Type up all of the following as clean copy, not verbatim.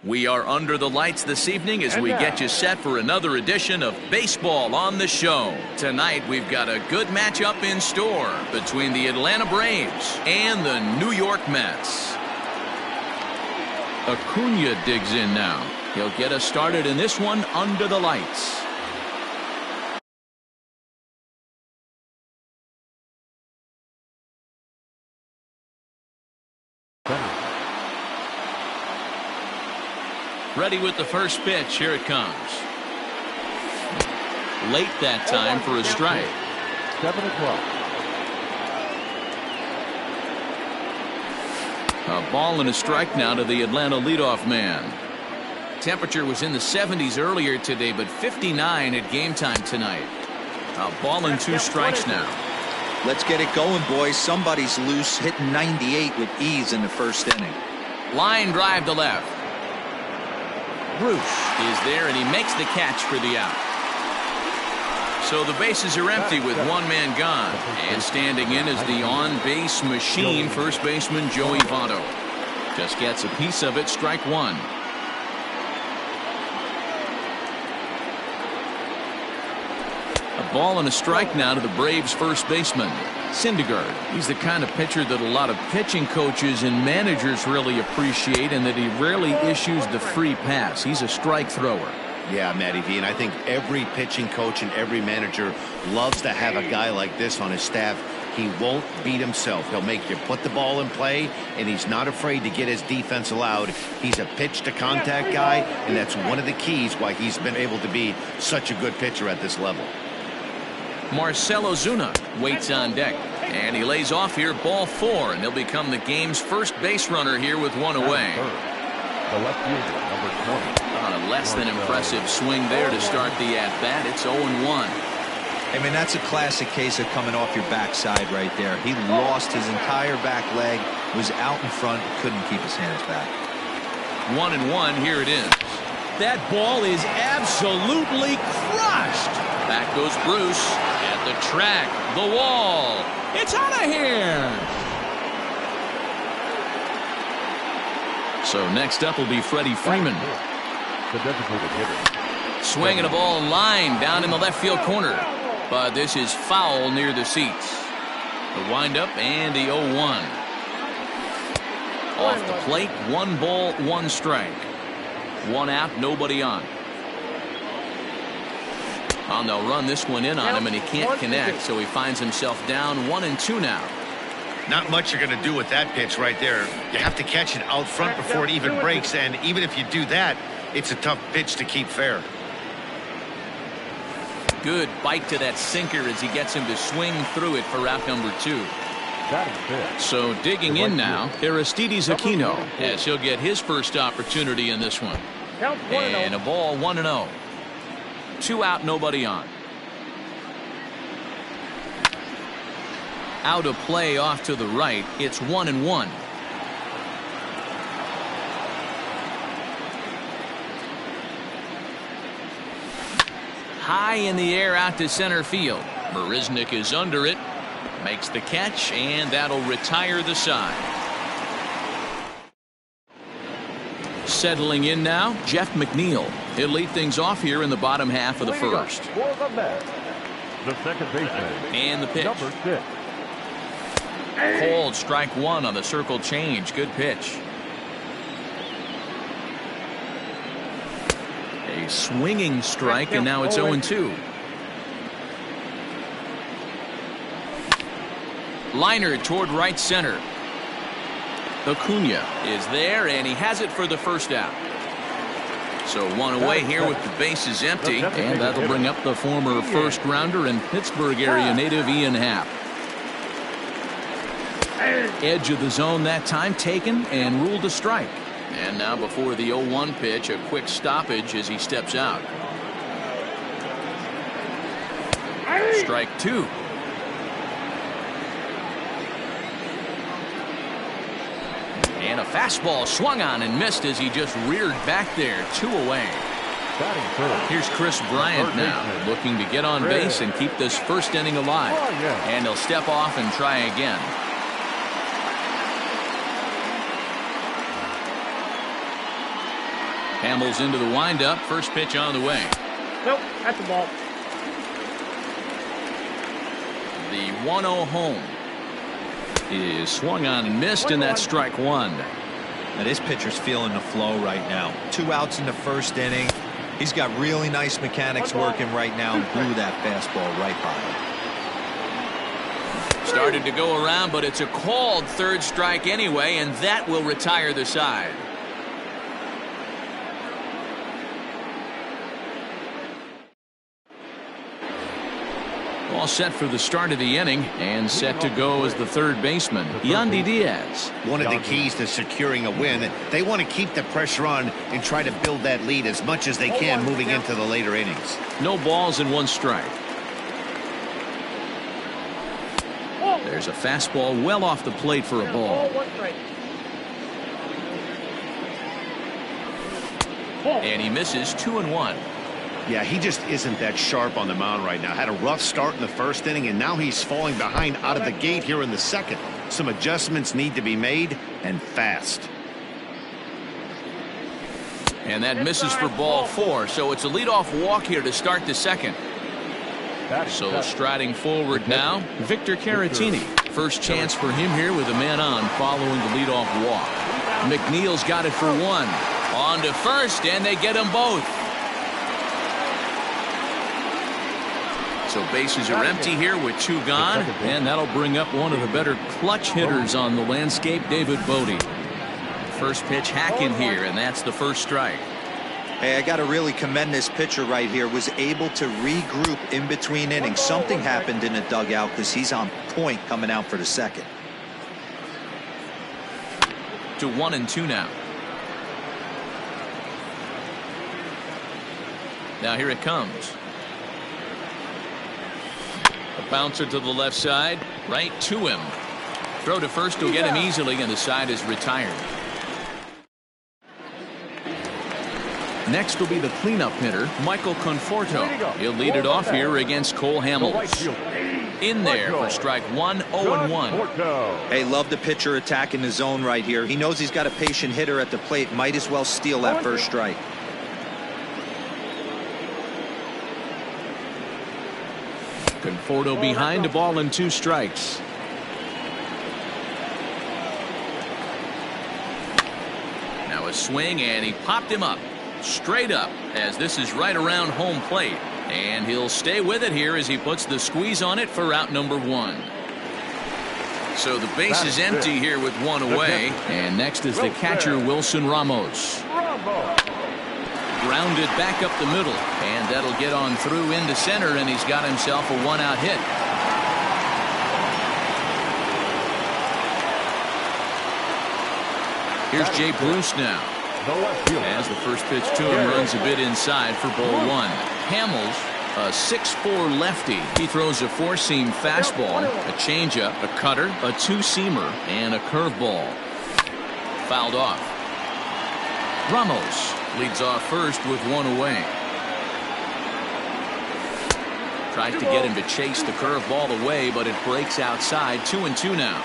We are under the lights this evening as we get you set for another edition of Baseball on the Show. Tonight, we've got a good matchup in store between the Atlanta Braves and the New York Mets. Acuna digs in now. He'll get us started in this one under the lights. Ready with the first pitch. Here it comes. Late that time for a strike. 7 o'clock. A ball and a strike now to the Atlanta leadoff man. Temperature was in the 70s earlier today, but 59 at game time tonight. A ball and 2 strikes now. Let's get it going, boys. Somebody's loose, hitting 98 with ease in the first inning. Line drive to left. Bruce is there, and he makes the catch for the out. So the bases are empty with one man gone. And standing in is the on-base machine, first baseman Joey Votto. Just gets a piece of it, strike one. A ball and a strike now to the Braves first baseman, Syndergaard. He's the kind of pitcher that a lot of pitching coaches and managers really appreciate, and that he rarely issues the free pass. He's a strike thrower. Yeah, Matty V, and I think every pitching coach and every manager loves to have a guy like this on his staff. He won't beat himself. He'll make you put the ball in play, and he's not afraid to get his defense allowed. He's a pitch-to-contact guy, and that's one of the keys why he's been able to be such a good pitcher at this level. Marcell Ozuna waits on deck, and he lays off here, ball 4, and he'll become the game's first base runner here with one away. The left fielder, number 20. A less than impressive swing there to start the at-bat. It's 0-1. I mean, that's a classic case of coming off your backside right there. He lost his entire back leg, was out in front, couldn't keep his hands back. 1-1, here it is. That ball is absolutely crushed. Back goes Bruce. At the track, the wall. It's out of here. So next up will be Freddie Freeman. The designated hitter. Swinging a ball line down in the left field corner. But this is foul near the seats. The windup and the 0-1. Off the plate, 1 ball, 1 strike. 1 out, nobody on. And they'll run this one in on him, and he can't connect, so he finds himself down 1-2 now. Not much you're going to do with that pitch right there. You have to catch it out front before it even breaks, and even if you do that, it's a tough pitch to keep fair. Good bite to that sinker as he gets him to swing through it for out number 2. So digging in now, Aristides Aquino, as he'll get his first opportunity in this one. And a ball, 1-0. 2 out, nobody on. Out of play off to the right. It's 1-1. High in the air out to center field. Marisnick is under it. Makes the catch, and that'll retire the side. Settling in now, Jeff McNeil. He'll lead things off here in the bottom half of the first. For the Mets, the second baseman. And the pitch. Number 6. Called strike 1 on the circle change. Good pitch. A swinging strike, and now it's 0-2. Liner toward right center. Acuna is there, and he has it for the first out. So 1 away here with the bases empty, and that'll bring up the former first rounder and Pittsburgh area native Ian Happ. Edge of the zone that time taken and ruled a strike. And now before the 0-1 pitch, a quick stoppage as he steps out. Strike 2. And a fastball swung on and missed as he just reared back there. 2 away. Here's Chris Bryant now, looking to get on base and keep this first inning alive. And he'll step off and try again. Hamels into the windup. First pitch on the way. Nope, that's the ball. The 1-0 home is swung on and missed, and that's strike one. Now this pitcher's feeling the flow right now. 2 outs in the first inning. He's got really nice mechanics working right now and blew that fastball right by him. Started to go around, but it's a called third strike anyway, and that will retire the side. All set for the start of the inning, and set to go as the third baseman, Yandy Diaz. One of the keys to securing a win, they want to keep the pressure on and try to build that lead as much as they can moving into the later innings. No balls and 1 strike. There's a fastball well off the plate for a ball. And he misses 2-1. Yeah, he just isn't that sharp on the mound right now. Had a rough start in the first inning, and now he's falling behind out of the gate here in the second. Some adjustments need to be made, and fast. And that misses for ball 4, so it's a leadoff walk here to start the second. So striding forward now, Victor Caratini. First chance for him here with a man on following the leadoff walk. McNeil's got it for 1. On to first, and they get them both. So bases are empty here with 2 gone, and that'll bring up one of the better clutch hitters on the landscape, David Bodie. First pitch hacking here, and that's the first strike. Hey, I got to really commend this pitcher right here. Was able to regroup in between innings. Something happened in the dugout because he's on point coming out for the second. To 1-2 now. Now here it comes. A bouncer to the left side, right to him. Throw to first will get him easily, and the side is retired. Next will be the cleanup hitter, Michael Conforto. He'll lead it off here against Cole Hamels. In there for strike 1, 0-1. Hey, love the pitcher attacking the zone right here. He knows he's got a patient hitter at the plate. Might as well steal that first strike. Conforto behind the ball and 2 strikes. Now a swing, and he popped him up. Straight up, as this is right around home plate. And he'll stay with it here as he puts the squeeze on it for out number 1. So the base is empty here with 1 away. And next is the catcher, Wilson Ramos. Grounded back up the middle, and that'll get on through into center, and he's got himself a 1-out hit. Here's Jay Bruce now, as the first pitch to him runs a bit inside for ball 1. Hamels, a 6'4" lefty. He throws a 4-seam fastball, a changeup, a cutter, a 2-seamer, and a curveball. Fouled off. Ramos leads off first with 1 away. Tries to get him to chase the curveball away, but it breaks outside. 2-2 now.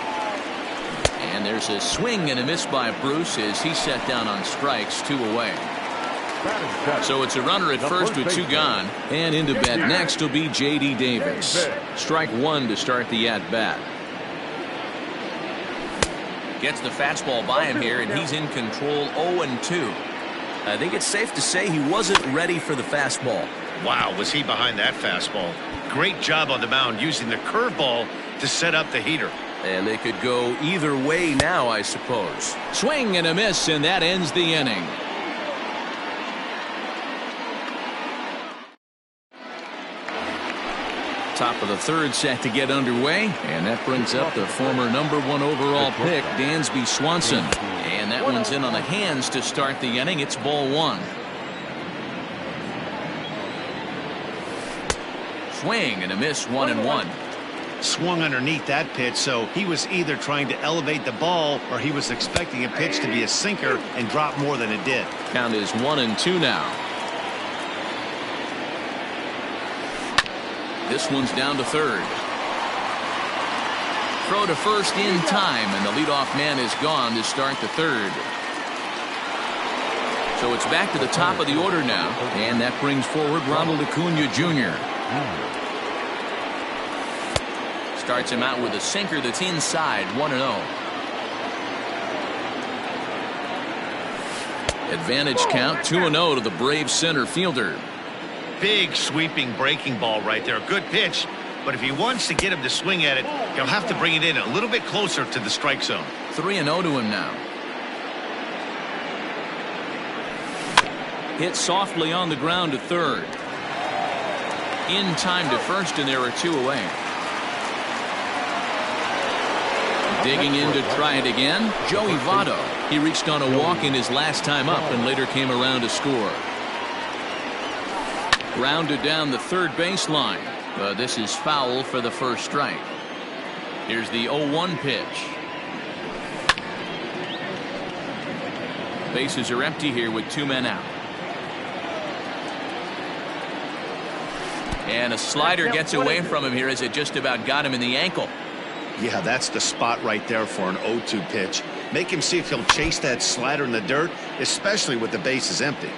And there's a swing and a miss by Bruce as he's set down on strikes, 2 away. So it's a runner at first with 2 gone. And into bat next will be J.D. Davis. Strike 1 to start the at-bat. Gets the fastball by him here, and he's in control. 0-2. I think it's safe to say he wasn't ready for the fastball. Wow, was he behind that fastball. Great job on the mound using the curveball to set up the heater. And they could go either way now, I suppose. Swing and a miss, and that ends the inning. Top of the third set to get underway, and that brings up the former number 1 overall pick, Dansby Swanson. And that one's in on the hands to start the inning. It's ball 1. Swing and a miss, 1-1. Swung underneath that pitch, so he was either trying to elevate the ball or he was expecting a pitch to be a sinker and drop more than it did. Count is 1-2 now. This one's down to third. Throw to first in time, and the leadoff man is gone to start the third. So it's back to the top of the order now, and that brings forward Ronald Acuna Jr. Starts him out with a sinker that's inside, 1-0. Advantage count, 2-0 to the Braves center fielder. Big sweeping breaking ball right there. Good pitch, but if he wants to get him to swing at it, he'll have to bring it in a little bit closer to the strike zone. 3-0 to him now. Hit softly on the ground to third. In time to first, and there are 2 away. Digging in to try it again, Joey Votto. He reached on a walk in his last time up and later came around to score. Grounded down the third baseline, but this is foul for the first strike. Here's the 0-1 pitch. Bases are empty here with 2 men out. And a slider gets away from him here as it just about got him in the ankle. Yeah, that's the spot right there for an 0-2 pitch. Make him see if he'll chase that slider in the dirt, especially with the bases empty.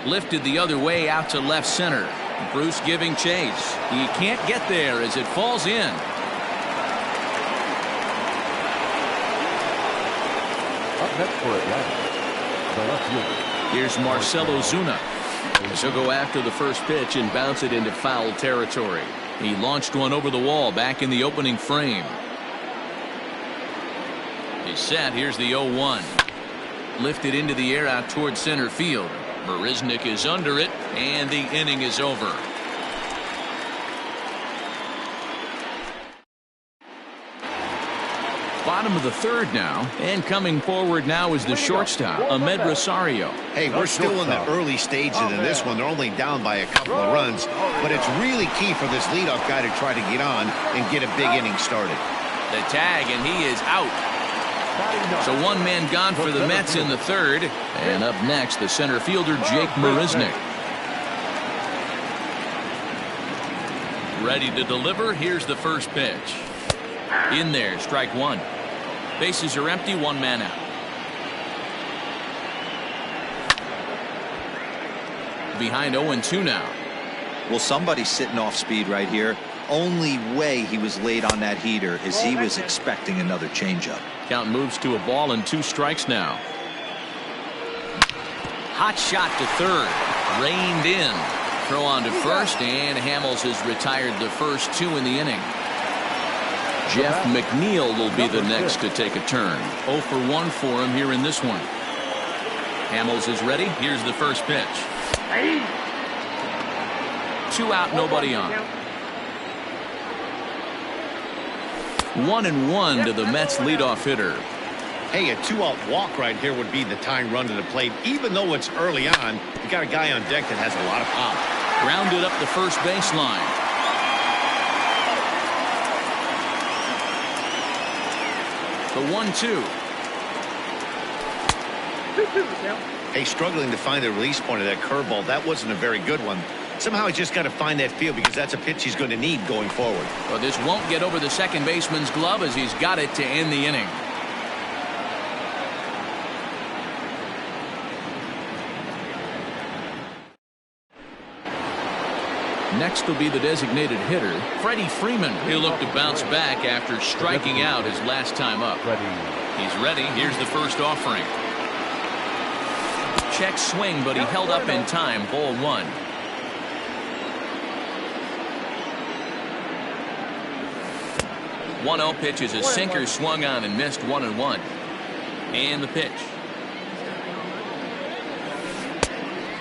Lifted the other way out to left center. Bruce giving chase. He can't get there as it falls in. Up next for Atlanta, the left fielder. Here's Marcell Ozuna. He'll go after the first pitch and bounce it into foul territory. He launched one over the wall back in the opening frame. He's set. Here's the 0-1. Lifted into the air out toward center field. Marisnick is under it, and the inning is over. Bottom of the third now, and coming forward now is the shortstop, Ahmed Rosario. Hey, we're still in the early stages in this one. They're only down by a couple of runs, but it's really key for this leadoff guy to try to get on and get a big inning started. The tag, and he is out. So 1 man gone for the Mets in the third, and up next the center fielder Jake Marisnick. Ready to deliver. Here's the first pitch. In there, strike 1. Bases are empty, 1 man out. Behind 0-2 now. Well, somebody's sitting off speed right here. Only way he was late on that heater is he was expecting another changeup. Count moves to a ball and 2 strikes now. Hot shot to third. Reined in. Throw on to first, and Hamels has retired the first 2 in the inning. Jeff McNeil will be the next to take a turn. 0 for 1 for him here in this one. Hamels is ready. Here's the first pitch. 2 out, nobody on. 1-1 to the Mets leadoff hitter. Hey, a 2-out walk right here would be the tying run to the plate. Even though it's early on, you got a guy on deck that has a lot of pop. Grounded up the first baseline. The 1-2. Hey, struggling to find the release point of that curveball. That wasn't a very good one. Somehow he's just got to find that feel because that's a pitch he's going to need going forward. Well, this won't get over the second baseman's glove as he's got it to end the inning. Next will be the designated hitter, Freddie Freeman. He'll look to bounce back after striking out his last time up. He's ready. Here's the first offering. Check swing, but he held up in time. Ball 1. One-0 pitch is a sinker, swung on and missed. 1-1. And the pitch.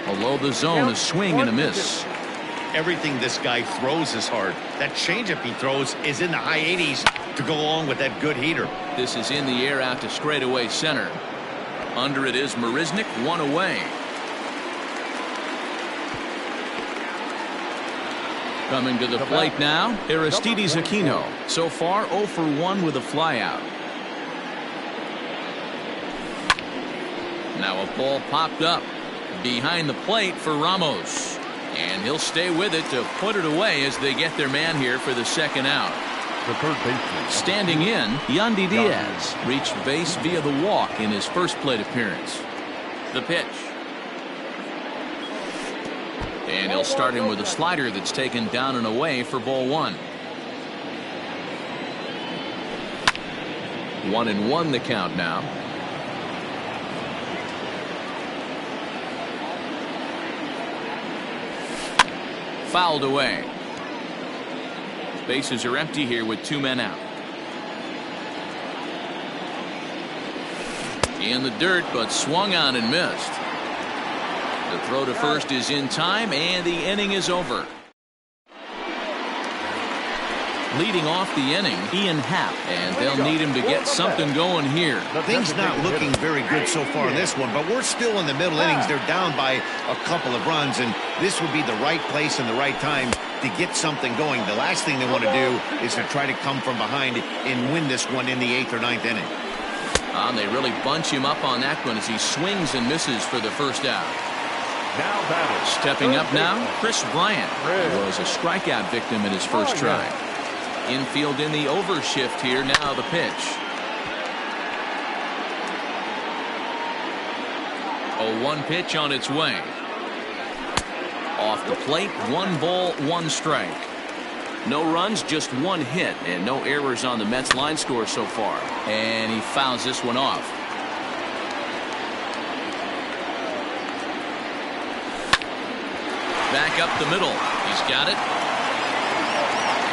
Below the zone, a swing and a miss. Everything this guy throws is hard. That changeup he throws is in the high 80s to go along with that good heater. This is in the air out to straightaway center. Under it is Marisnick, 1 away. Coming to the plate now, Aristides Aquino. So far, 0 for 1 with a flyout. Now a ball popped up behind the plate for Ramos. And he'll stay with it to put it away as they get their man here for the second out. The third baseman. Standing in, Yandy Diaz reached base via the walk in his first plate appearance. The pitch. And he'll start him with a slider that's taken down and away for ball one. 1-1 the count now. Fouled away. Bases are empty here with 2 men out. In the dirt, but swung on and missed. The throw to first is in time, and the inning is over. Leading off the inning, Ian Happ, and they'll need him to get something going here. Things not looking very good so far in this one, but we're still in the middle innings. They're down by a couple of runs, and this would be the right place and the right time to get something going. The last thing they want to do is to try to come from behind and win this one in the 8th or 9th inning. They really bunch him up on that one as he swings and misses for the first out. Stepping up now, Chris Bryant, who was a strikeout victim in his first try. Infield in the overshift here. Now the pitch. 0-1 pitch on its way. Off the plate, 1 ball, 1 strike. No runs, just 1 hit, and no errors on the Mets line score so far. And he fouls this one off. Back up the middle. He's got it.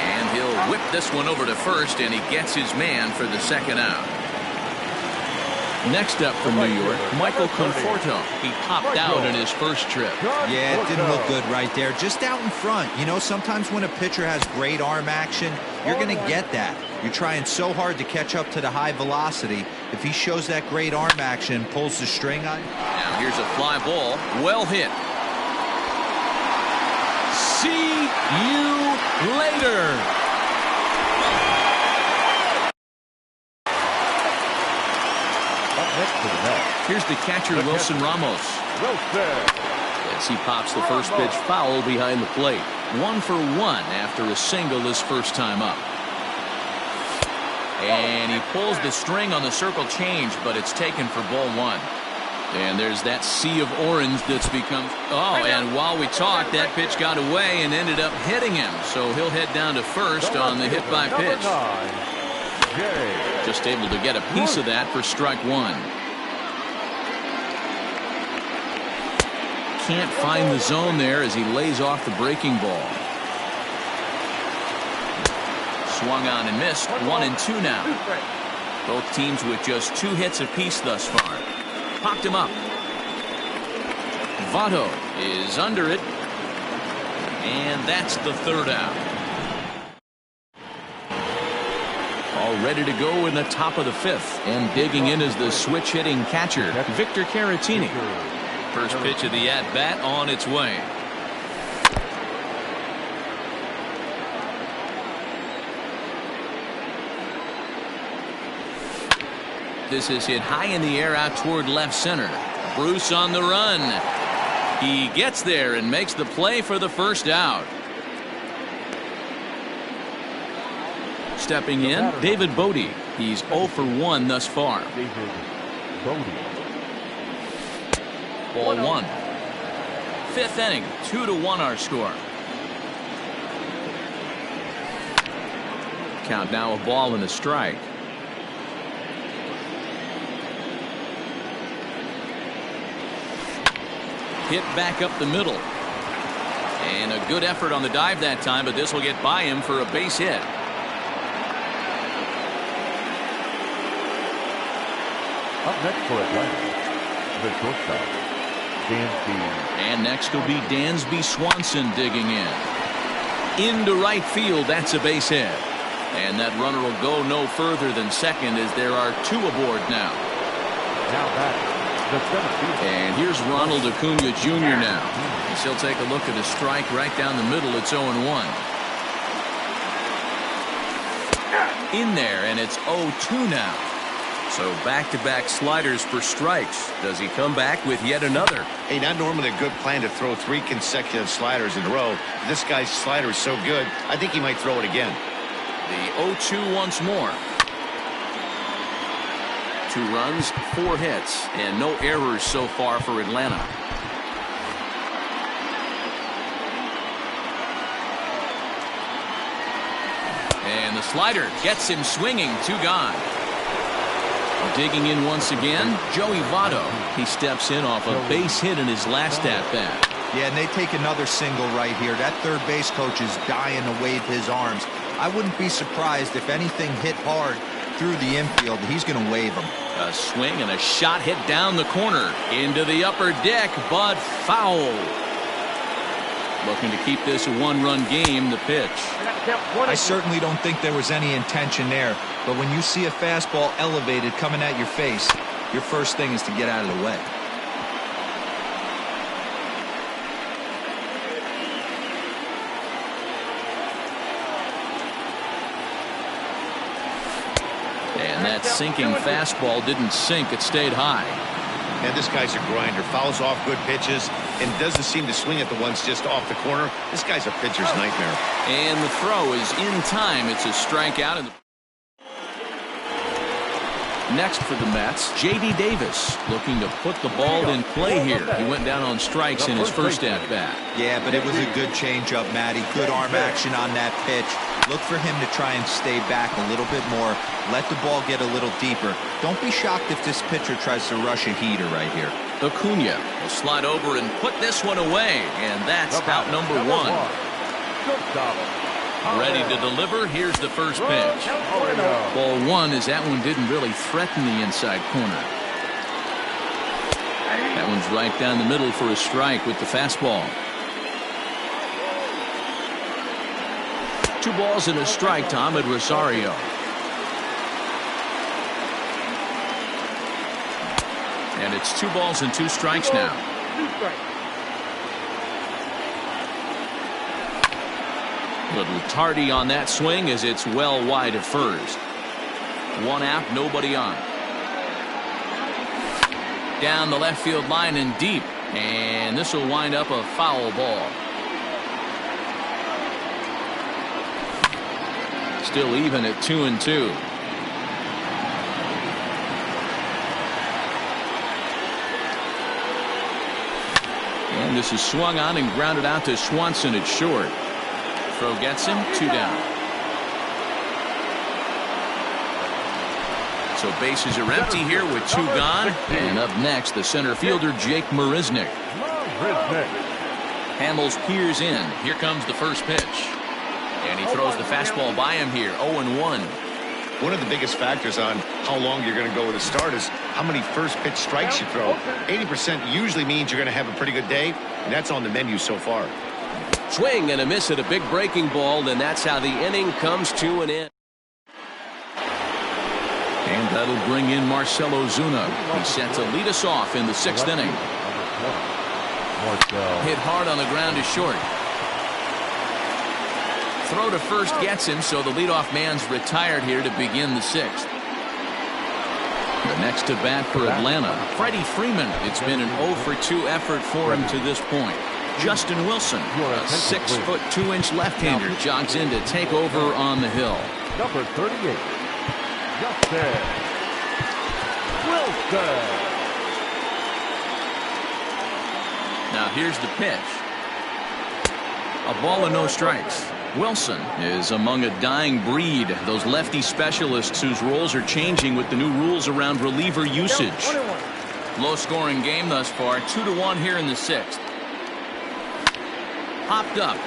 And he'll whip this one over to first, and he gets his man for the second out. Next up from New York, Michael Conforto. He popped out in his first trip. Yeah, it didn't look good right there. Just out in front. You know, sometimes when a pitcher has great arm action, you're going to get that. You're trying so hard to catch up to the high velocity. If he shows that great arm action, pulls the string on. Now here's a fly ball. Well hit. See you later. Here's the catcher, Wilson Ramos. As he pops the first pitch foul behind the plate. 1 for 1 after a single his first time up. And he pulls the string on the circle change, but it's taken for ball 1. And there's that sea of orange that's become... Oh, and while we talked, that pitch got away and ended up hitting him. So he'll head down to first on the hit by pitch. Just able to get a piece of that for strike 1. Can't find the zone there as he lays off the breaking ball. Swung on and missed. 1-2 now. Both teams with just 2 hits apiece thus far. Popped him up. Votto is under it. And that's the third out. All ready to go in the top of the 5th. And digging in is the switch hitting catcher, Victor Caratini. First pitch of the at-bat on its way. This is hit high in the air out toward left center. Bruce on the run. He gets there and makes the play for the first out. Stepping in, David Bodie. He's 0 for 1 thus far. Ball 1. 5th inning, 2-1 our score. Count now a ball and a strike. Hit back up the middle. And a good effort on the dive that time, but this will get by him for a base hit. Up next for Atlanta, the shortstop, Dansby. And next will be Dansby Swanson digging in. Into right field, that's a base hit. And that runner will go no further than second as there are 2 aboard now. Now back. And here's Ronald Acuna Jr. now. As he'll take a look at a strike right down the middle. It's 0-1. In there, and it's 0-2 now. So back-to-back sliders for strikes. Does he come back with yet another? Hey, not normally a good plan to throw 3 consecutive sliders in a row. This guy's slider is so good, I think he might throw it again. The 0-2 once more. 2 runs, 4 hits, and no errors so far for Atlanta. And the slider gets him swinging. 2 gone. Digging in once again, Joey Votto. He steps in off a base hit in his last at-bat. Yeah, and they take another single right here. That third base coach is dying to wave his arms. I wouldn't be surprised if anything hit hard through the infield. He's going to wave them. A swing and a shot hit down the corner into the upper deck, but foul. Looking to keep this a 1-run game. The pitch. I certainly don't think there was any intention there, but when you see a fastball elevated coming at your face, your first thing is to get out of the way. And that sinking fastball didn't sink. It stayed high. And this guy's a grinder. Fouls off good pitches and doesn't seem to swing at the ones just off the corner. This guy's a pitcher's nightmare. And the throw is in time. It's a strikeout. And next for the Mets, J.D. Davis looking to put the ball in play here. He went down on strikes in his first at-bat. Yeah, but it was a good changeup, Matty. Good arm action on that pitch. Look for him to try and stay back a little bit more. Let the ball get a little deeper. Don't be shocked if this pitcher tries to rush a heater right here. Acuna will slide over and put this one away, and that's out number 1. Ready to deliver. Here's the first pitch. Ball 1 as that one didn't really threaten the inside corner. That one's right down the middle for a strike with the fastball. 2 balls and a strike to Ahmed Rosario. And it's 2 balls and 2 strikes now. Little tardy on that swing as it's well wide of first. 1 out, nobody on. Down the left field line and deep. And this will wind up a foul ball. Still even at 2-2. And this is swung on and grounded out to Swanson at short. Throw gets him. 2 down. So bases are empty here with 2 gone. And up next, the center fielder, Jake Marisnick. Hamels peers in. Here comes the first pitch. And he throws the fastball by him here. 0-1. One of the biggest factors on how long you're going to go with a start is how many first pitch strikes you throw. 80% usually means you're going to have a pretty good day, and that's on the menu so far. Swing and a miss at a big breaking ball, and that's how the inning comes to an end. And that'll bring in Marcell Ozuna. He's set to lead us off in the 6th inning. Hit hard on the ground to short. Throw to first gets him, so the leadoff man's retired here to begin the 6th. The next to bat for Atlanta, Freddie Freeman. It's been an 0-for-2 effort for him to this point. Justin Wilson, a 6-foot 2-inch left-hander, jogs in to take over on the hill. Number 38, Justin Wilson. Now here's the pitch. A ball and no strikes. Wilson is among a dying breed, those lefty specialists whose roles are changing with the new rules around reliever usage. Low-scoring game thus far, 2-1 here in the 6th. Popped up.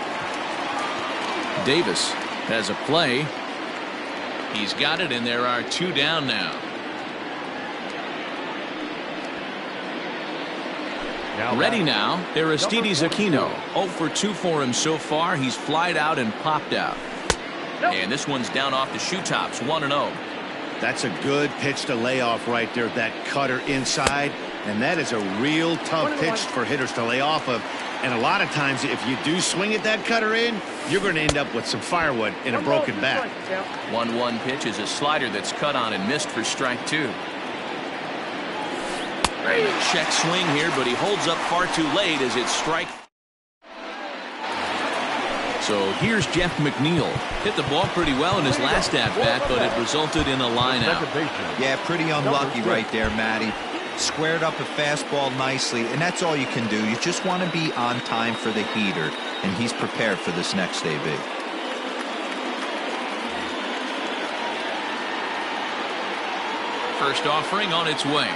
Davis has a play. He's got it, and there are 2 down now. Ready now, Aristides Aquino. 0-for-2 for him so far. He's flied out and popped out. And this one's down off the shoe tops, 1-0. That's a good pitch to lay off right there, that cutter inside. And that is a real tough pitch for hitters to lay off of. And a lot of times, if you do swing at that cutter in, you're going to end up with some firewood in a broken bat. 1-1 pitch is a slider that's cut on and missed for strike 2. Check swing here, but he holds up far too late as it's strike. So here's Jeff McNeil. Hit the ball pretty well in his last at-bat, but it resulted in a line out. Yeah, pretty unlucky right there, Matty. Squared up a fastball nicely, and that's all you can do. You just want to be on time for the heater, and he's prepared for this next AB. First offering on its way.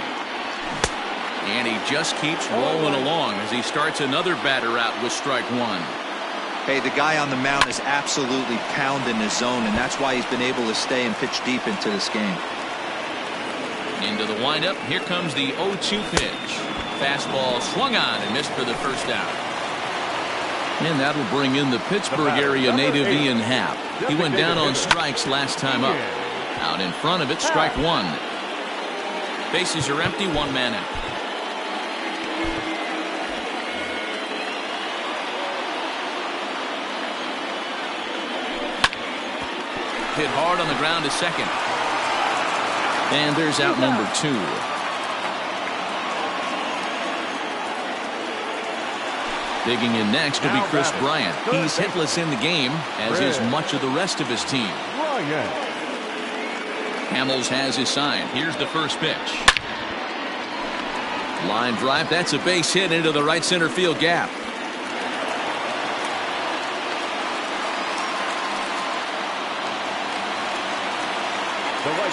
And he just keeps rolling along as he starts another batter out with strike one. Hey, the guy on the mound is absolutely pounding his zone, and that's why he's been able to stay and pitch deep into this game. Into the windup. Here comes the 0-2 pitch. Fastball swung on and missed for the first out. And that'll bring in the Pittsburgh area native Ian Happ. He went down on strikes last time up. Out in front of it, strike one. Bases are empty, one man out. Hit hard on the ground to second. And there's out number two. Digging in next will be Chris Bryant. He's hitless in the game, as is much of the rest of his team. Hamels has his sign. Here's the first pitch. Line drive. That's a base hit into the right center field gap.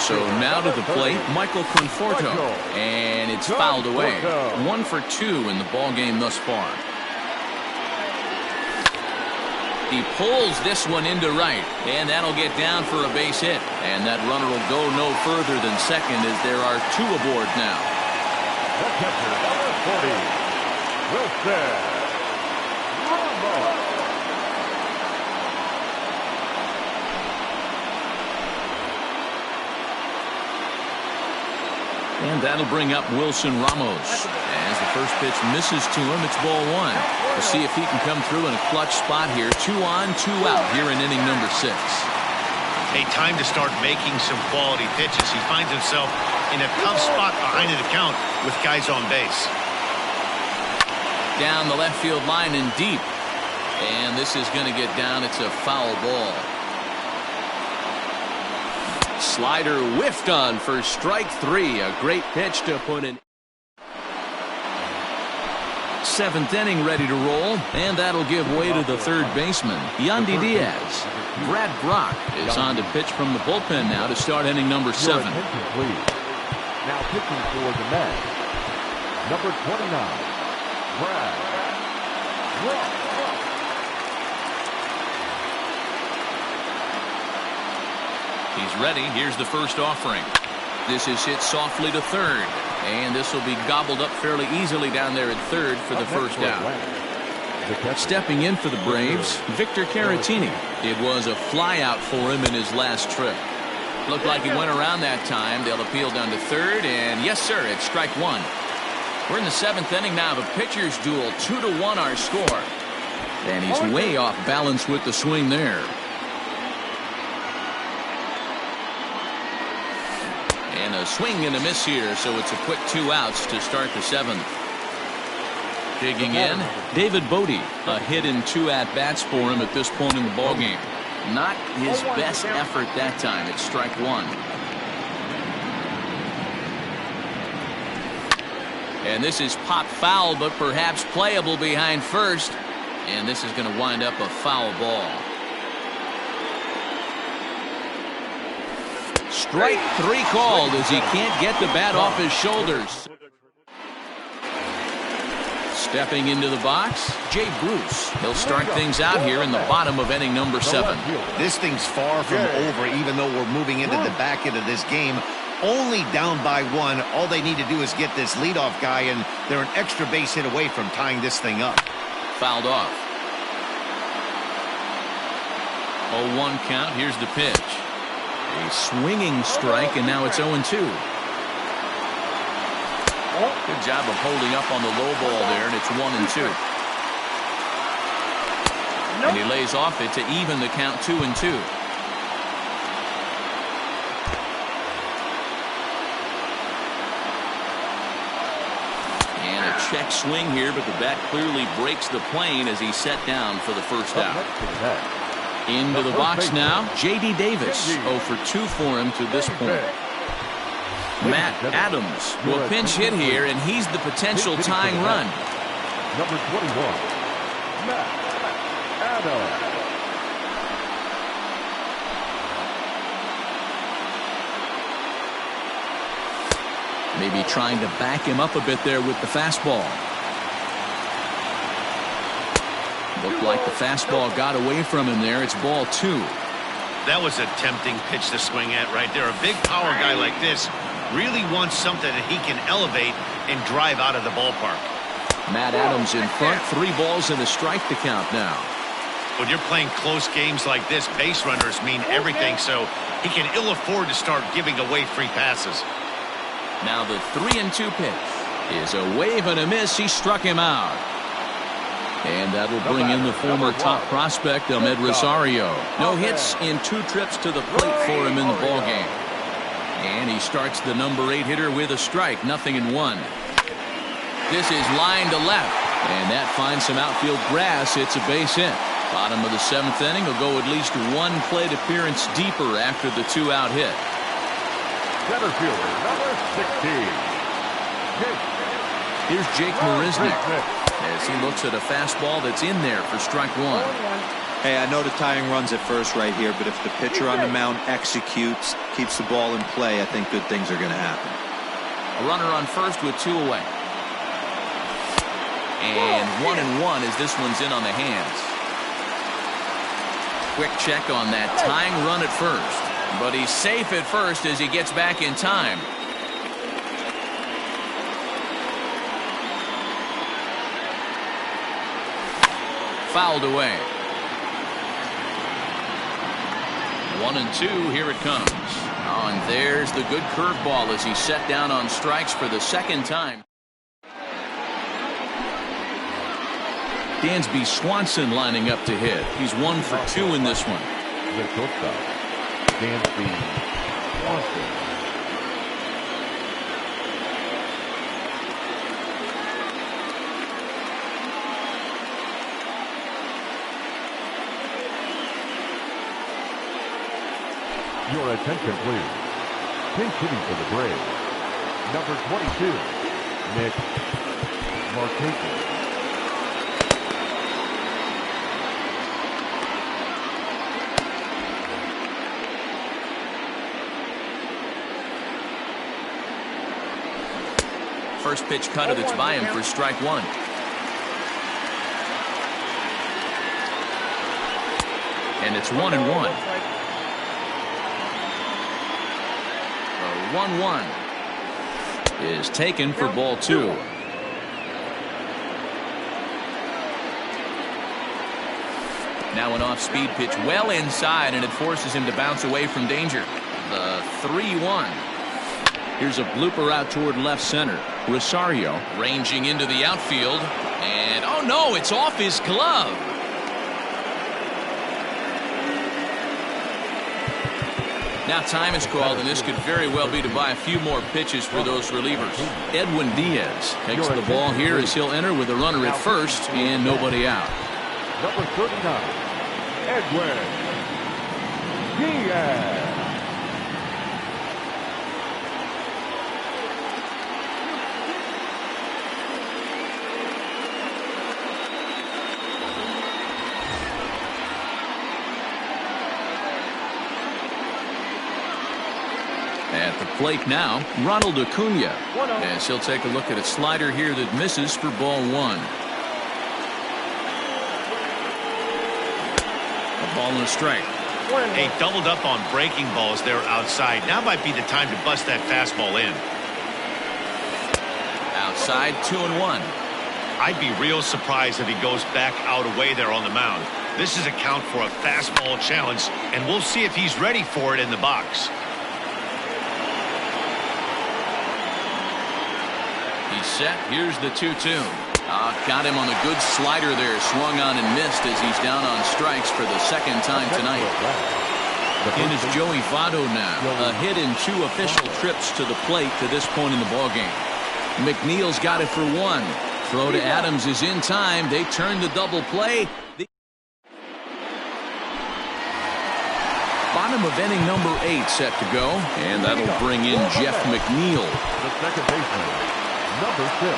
So now to the plate, Michael Conforto, and it's fouled away. 1 for 2 in the ball game thus far. He pulls this one into right, and that'll get down for a base hit. And that runner will go no further than second as there are two aboard now. The catcher, number 40, Wilson Ramos. And that'll bring up Wilson Ramos. As the first pitch misses to him, it's ball one. We'll see if he can come through in a clutch spot here. 2 on, 2 out here in inning number 6. Hey, time to start making some quality pitches. He finds himself in a tough spot behind the count with guys on base. Down the left field line and deep. And this is going to get down. It's a foul ball. Slider whiffed on for strike 3. A great pitch to put in. 7th inning ready to roll, and that'll give way to the third baseman, Yandy Diaz. Brad Brock is on to pitch from the bullpen now to start inning number 7. Now pitching for the Mets, number 29, Brad Brock. He's ready. Here's the first offering. This is hit softly to third. And this will be gobbled up fairly easily down there at third for the first out. Stepping in for the Braves, Victor Caratini. It was a flyout for him in his last trip. Looked like he went around that time. They'll appeal down to third. And yes, sir, it's strike one. We're in the 7th inning now of a pitcher's duel. 2-1 our score. And he's way off balance with the swing there. And a swing and a miss here, so it's a quick 2 outs to start the 7th. Digging in, David Bodie. A hit in 2 at-bats for him at this point in the ballgame. Not his best effort that time. It's strike one. And this is pop foul, but perhaps playable behind first. And this is going to wind up a foul ball. Strike 3 called as he can't get the bat off his shoulders. Stepping into the box, Jay Bruce. He'll start things out here in the bottom of inning number 7. This thing's far from over, even though we're moving into the back end of this game. Only down by 1. All they need to do is get this leadoff guy, and they're an extra base hit away from tying this thing up. Fouled off. 0-1 count. Here's the pitch. A swinging strike, and now it's 0-2. Good job of holding up on the low ball there, and it's 1-2. And he lays off it to even the count 2-2. And a check swing here, but the bat clearly breaks the plane as he's set down for the first out. Into the box now, J.D. Davis. 0 for 2 for him to this point. Matt Adams will pinch hit here, and he's the potential tying run. Number 21, Matt Adams. Maybe trying to back him up a bit there with the fastball. Looked like the fastball got away from him there. It's ball 2. That was a tempting pitch to swing at right there. A big power guy like this really wants something that he can elevate and drive out of the ballpark. Matt Adams in front. 3 balls and a strike to count now. When you're playing close games like this, base runners mean everything, so he can ill afford to start giving away free passes. Now the 3-2 pitch is a wave and a miss. He struck him out. And that'll bring in the former top prospect, Ahmed Rosario. No hits in 2 trips to the plate for him in the ballgame. And he starts the number 8 hitter with a strike. 0-1. This is line to left. And that finds some outfield grass. It's a base hit. Bottom of the 7th inning. Will go at least 1 plate appearance deeper after the 2-out hit. Center fielder, number 16. Here's Jake Marisnick as he looks at a fastball that's in there for strike 1. Hey, I know the tying run's at first right here, but if the pitcher on the mound executes, keeps the ball in play, I think good things are going to happen. A runner on first with 2 away. And 1-1 as this one's in on the hands. Quick check on that tying run at first. But he's safe at first as he gets back in time. Fouled away. 1-2. Here it comes. Oh, and there's the good curveball as he's set down on strikes for the 2nd time. Dansby Swanson lining up to hit. He's 1 for 2 in this one. The shortstop, Dansby Swanson. Your attention, please. Pinch hitting for the Braves, number 22, Nick Markakis. First pitch cutter that's by him for strike 1. And it's 1-1. 1-1 is taken for ball 2. Now an off-speed pitch well inside, and it forces him to bounce away from danger. The 3-1. Here's a blooper out toward left center. Rosario ranging into the outfield, and oh no, it's off his glove. Now time is called, and this could very well be to buy a few more pitches for those relievers. Edwin Diaz takes the ball here as he'll enter with a runner at first and nobody out. Number 39, Edwin Diaz. At the plate now, Ronald Acuna, as he'll take a look at a slider here that misses for ball 1. A ball and a strike. Hey, doubled up on breaking balls there outside. Now might be the time to bust that fastball in. Outside, 2-1. I'd be real surprised if he goes back out away there on the mound. This is a count for a fastball challenge, and we'll see if he's ready for it in the box. He's set. Here's the 2-2. Got him on a good slider there. Swung on and missed as he's down on strikes for the 2nd time tonight. In is Joey Votto now. A hit in 2 official trips to the plate to this point in the ballgame. McNeil's got it for 1. throw to Adams is in time. They turn the double play. Bottom of inning number 8 set to go, and that'll bring in Jeff McNeil. The second baseman, number 6.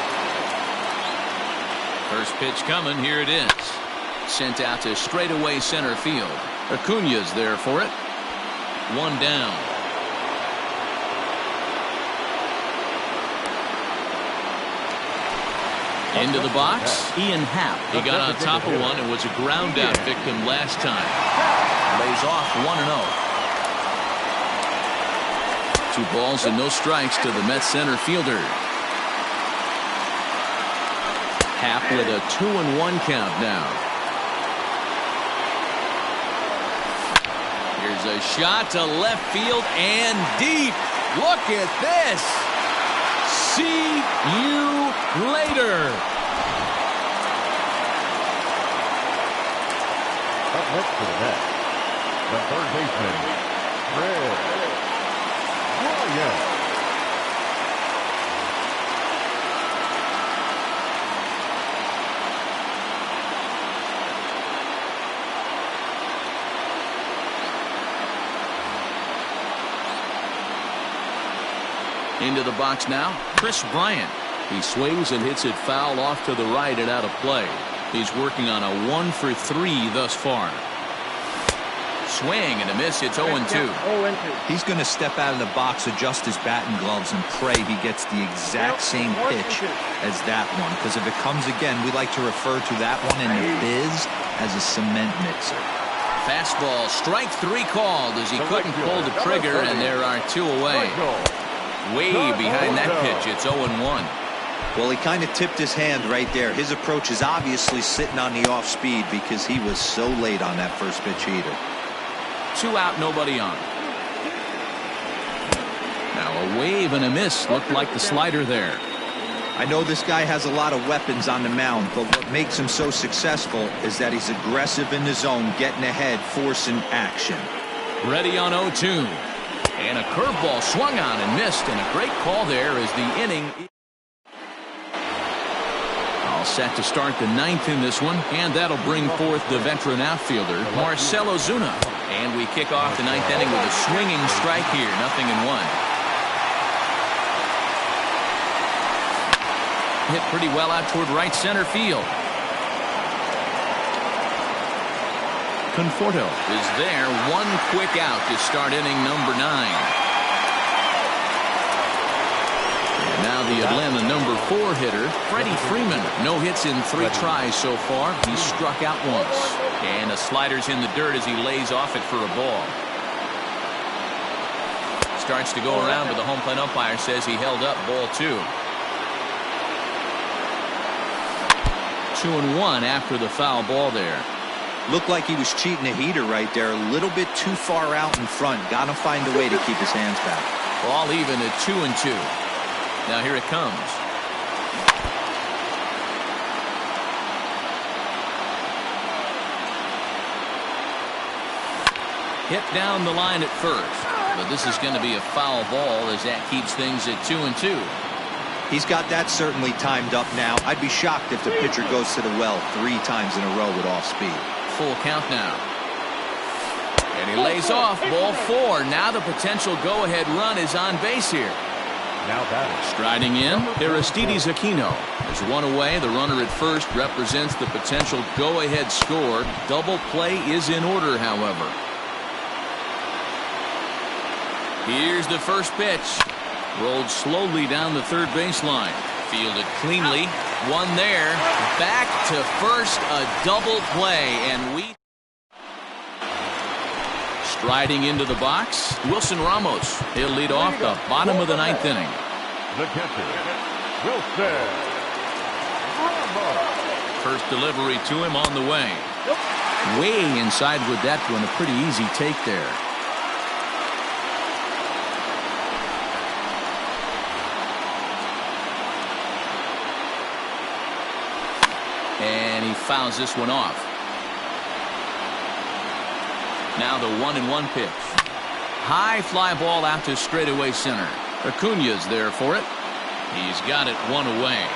First pitch coming. Here it is. Sent out to straightaway center field. Acuna's there for it. One down. Into the box, Ian Happ. He got on top of one and was a ground out victim last time. Lays off 1-0. 2 balls and no strikes to the Mets center fielder. Happ with a 2-1 count now. Here's a shot to left field and deep. Look at this. See you later. Up next to the net, the third baseman, Fred Williams. Into the box now, Chris Bryant. He swings and hits it foul off to the right and out of play. He's working on a 1-for-3 thus far. Swing and a miss. It's 0-2. He's going to step out of the box, adjust his batting gloves, and pray he gets the exact same pitch as that one. Because if it comes again, we like to refer to that one in the biz as a cement mixer. Fastball, strike 3 called as he couldn't pull the trigger, and there are 2 away. Way behind that pitch. It's 0-1. Well, he kind of tipped his hand right there. His approach is obviously sitting on the off speed because he was so late on that first pitch heater. 2 out, nobody on. Now a wave and a miss. Looked like the slider there. I know this guy has a lot of weapons on the mound, but what makes him so successful is that he's aggressive in the zone, getting ahead, forcing action. Ready on 0-2. And a curveball swung on and missed, and a great call there as the inning. All set to start the 9th in this one, and that'll bring forth the veteran outfielder, Marcell Ozuna. And we kick off the 9th inning with a swinging strike here, 0-1. Hit pretty well out toward right center field. Conforto is there. 1 quick out to start inning number 9. And now the Atlanta number 4 hitter, Freddie Freeman. No hits in 3 tries so far. He's struck out once. And a slider's in the dirt as he lays off it for a ball. Starts to go around, but the home plate umpire says he held up. Ball 2. 2-1 after the foul ball there. Looked like he was cheating a heater right there. A little bit too far out in front. Got to find a way to keep his hands back. All even at 2-2. Now here it comes. Hit down the line at first. But this is going to be a foul ball as that keeps things at 2-2. He's got that certainly timed up now. I'd be shocked if the pitcher goes to the well 3 times in a row with off speed. Full count now. And he lays off. Ball 4. Now the potential go-ahead run is on base here. Now batting. Striding in, Aristides Aquino. There's 1 away. The runner at first represents the potential go-ahead score. Double play is in order, however. Here's the first pitch. Rolled slowly down the third baseline. Fielded cleanly. 1 there. Back to first. A double play. And we... Striding into the box, Wilson Ramos. He'll lead off the bottom of the 9th inning. The catcher, Wilson Ramos. First delivery to him on the way. Way inside with that one. A pretty easy take there. And he fouls this one off. Now the 1-1 pitch. High fly ball out to straightaway center. Acuna's there for it. He's got it 1 away.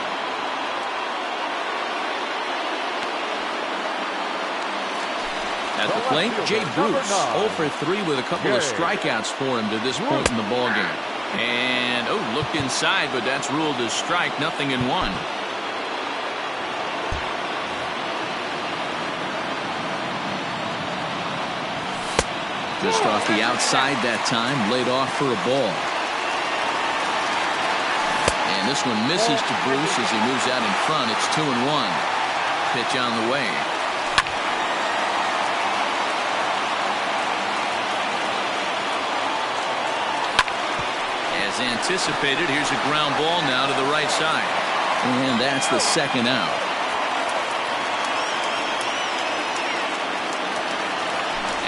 At the plate, Jay Bruce, 0 for 3 with a couple of strikeouts for him to this point in the ballgame. And, looked inside, but that's ruled as strike, 0-1. Just off the outside that time, laid off for a ball. And this one misses to Bruce as he moves out in front. It's 2-1. Pitch on the way. As anticipated, here's a ground ball now to the right side. And that's the second out.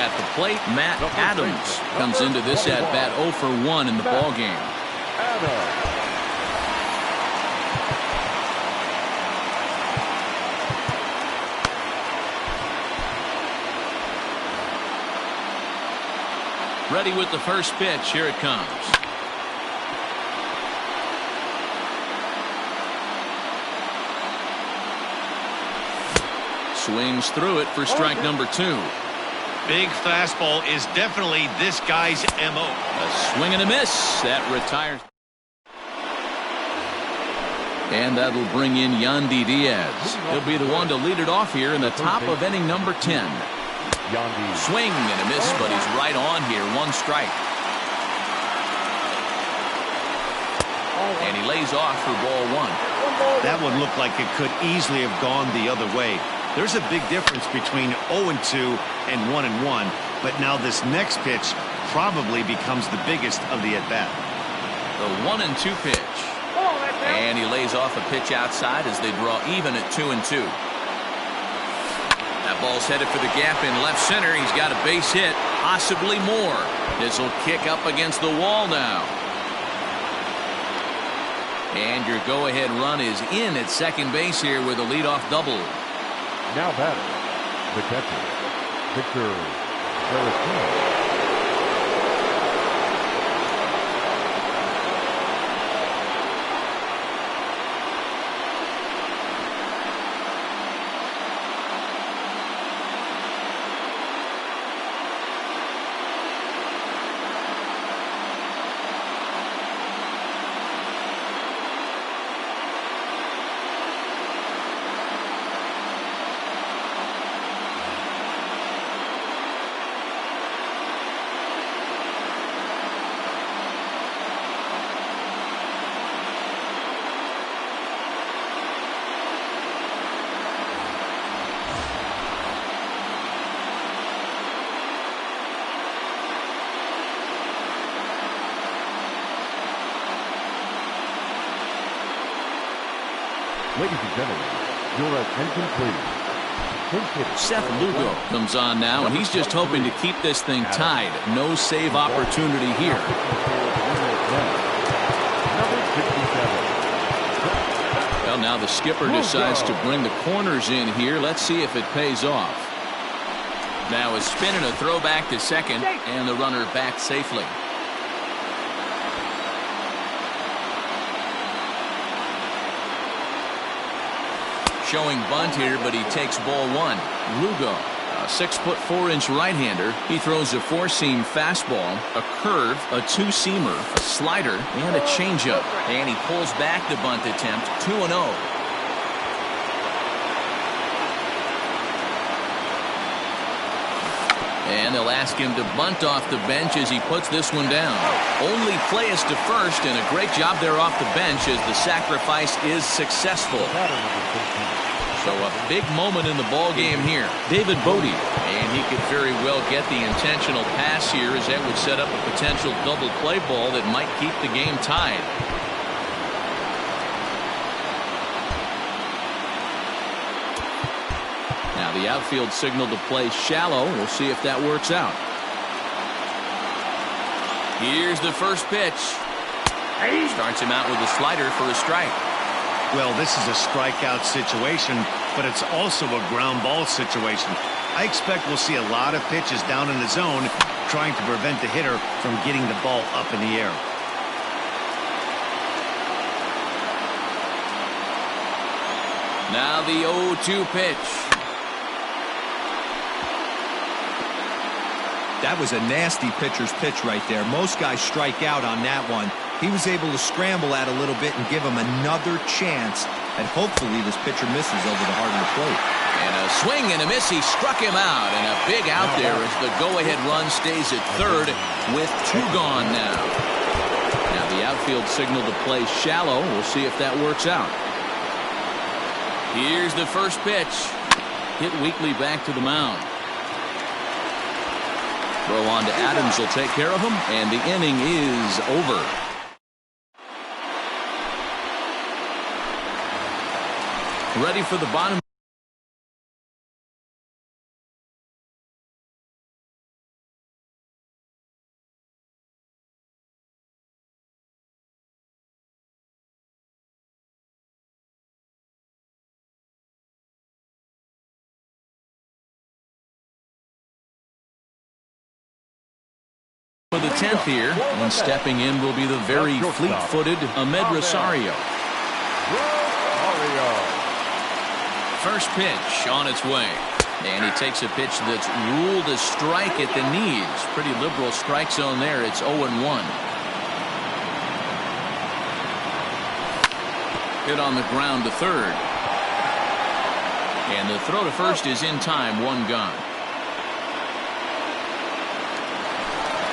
At the plate, Matt Adams comes into this at-bat 0 for 1 in the ballgame. Ready with the first pitch. Here it comes. Swings through it for strike number 2. Big fastball is definitely this guy's MO. A swing and a miss. That retires. And that'll bring in Yandy Diaz. He'll be the one to lead it off here in the top of inning number 10. Swing and a miss, but he's right on here. 1 strike. And he lays off for ball 1. That one looked like it could easily have gone the other way. There's a big difference between 0-2 and 1-1, but now this next pitch probably becomes the biggest of the at-bat. The 1-2 pitch. And he lays off a pitch outside as they draw even at 2-2. That ball's headed for the gap in left center. He's got a base hit, possibly more. This will kick up against the wall now. And your go-ahead run is in at second base here with a leadoff double. Now batting, the catcher, Victor Serafino. Ladies and gentlemen, your attention please. Seth Lugo comes on now, and he's just hoping to keep this thing tied. No save opportunity here. Well, now the skipper decides to bring the corners in here. Let's see if it pays off. Now a spin and a throw back to second, and the runner back safely. Showing bunt here, but he takes ball 1. Lugo, a 6'4" right-hander. He throws a 4-seam fastball, a curve, a 2-seamer, a slider, and a changeup. And he pulls back the bunt attempt, 2-0. And they'll ask him to bunt off the bench as he puts this one down. Only play is to first, and a great job there off the bench as the sacrifice is successful. So a big moment in the ball game here. David Bodie, and he could very well get the intentional pass here, as that would set up a potential double play ball that might keep the game tied. Now the outfield signal to play shallow. We'll see if that works out. Here's the first pitch. Starts him out with a slider for a strike. Well, this is a strikeout situation, but it's also a ground ball situation. I expect we'll see a lot of pitches down in the zone trying to prevent the hitter from getting the ball up in the air. Now the 0-2 pitch. That was a nasty pitcher's pitch right there. Most guys strike out on that one. He was able to scramble at a little bit and give him another chance, and hopefully this pitcher misses over the heart of the plate. And a swing and a miss. He struck him out, and a big out there as the go-ahead run stays at third with 2 gone now. Now the outfield signal to play shallow. We'll see if that works out. Here's the first pitch. Hit weakly back to the mound. Throw on to Adams will take care of him, and the inning is over. Ready for the bottom. For the 10th here, and stepping in will be the very fleet-footed Ahmed Rosario. First pitch on its way. And he takes a pitch that's ruled a strike at the knees. Pretty liberal strike zone there. It's 0-1. Hit on the ground to third. And the throw to first is in time. 1 gone.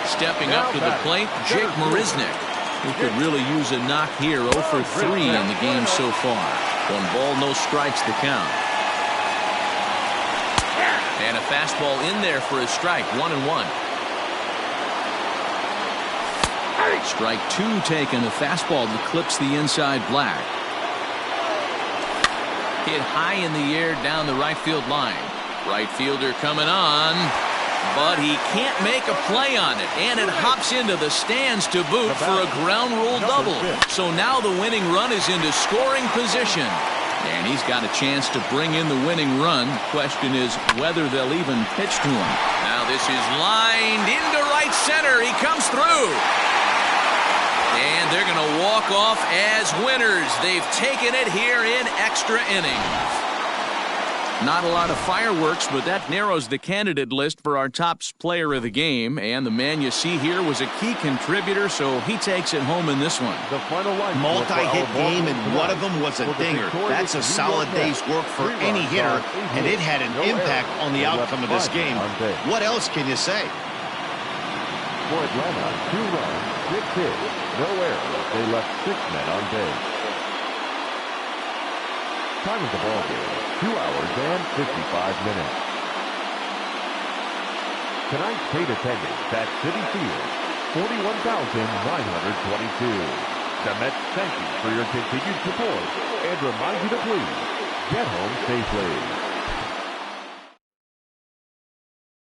Stepping up to the plate, Jake Marisnick, who could really use a knock here. 0 for 3 in the game so far. 1 ball, no strikes the count. And a fastball in there for a strike. 1-1. Strike 2 taken. A fastball that clips the inside black. Hit high in the air down the right field line. Right fielder coming on. But he can't make a play on it, and it hops into the stands to boot for a ground rule double. So now the winning run is into scoring position, and he's got a chance to bring in the winning run. Question is whether they'll even pitch to him. Now this is lined into right center. He comes through, and they're going to walk off as winners. They've taken it here in extra innings. Not a lot of fireworks, but that narrows the candidate list for our top player of the game. And the man you see here was a key contributor, so he takes it home in this one. Multi-hit game, and one of them was a dinger. That's a solid day's work for any hitter, and it had an impact on the outcome of this game. What else can you say? For Atlanta, 2 runs, 6 hits, no errors. They left 6 men on base. Time of the ball game, 2 hours and 55 minutes. Tonight's paid attendance at Citi Field, 41,922. The Mets thank you for your continued support and remind you to please get home safely.